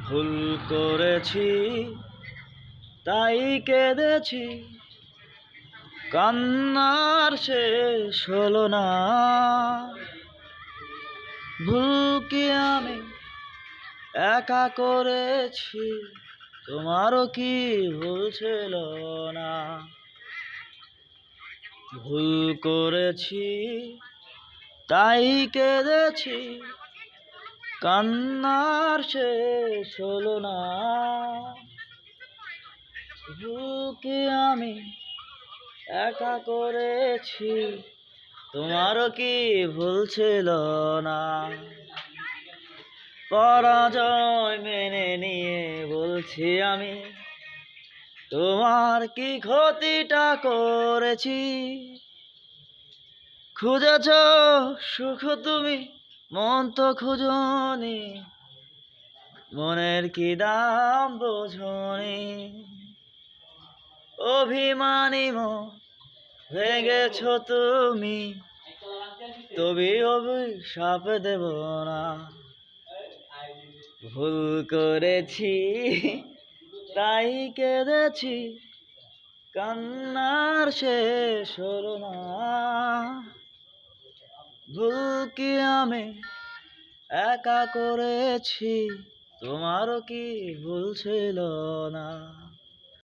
ভুল করেছি তাই কেঁদেছি, কান্নার শেষ হলো না। ভুল কি আমি একা করেছি, তোমারও কি ভুল ছিল না? ভুল করেছি তাই কেঁদেছি, কান্নার শেষ হলো না। ভুল কি আমি একা করেছি, তোমারও কি ভুল ছিল না? পরাজয় মেনে নিয়ে বলছি আমি, তোমার কি ক্ষতিটা করেছি? খুঁজেছ সুখ তুমি, মন তো খুঁজনি, মনের কি দাম বোঝনি। অভিমানী মন ভেঙেছ তুমি, তবে অভিশাপ দেব না। ভুল করেছি তাই কেঁদেছি, কান্নার শেষ হলো না। ভুল কি আমি একা করেছি, তোমারও কি ভুল ছিল না?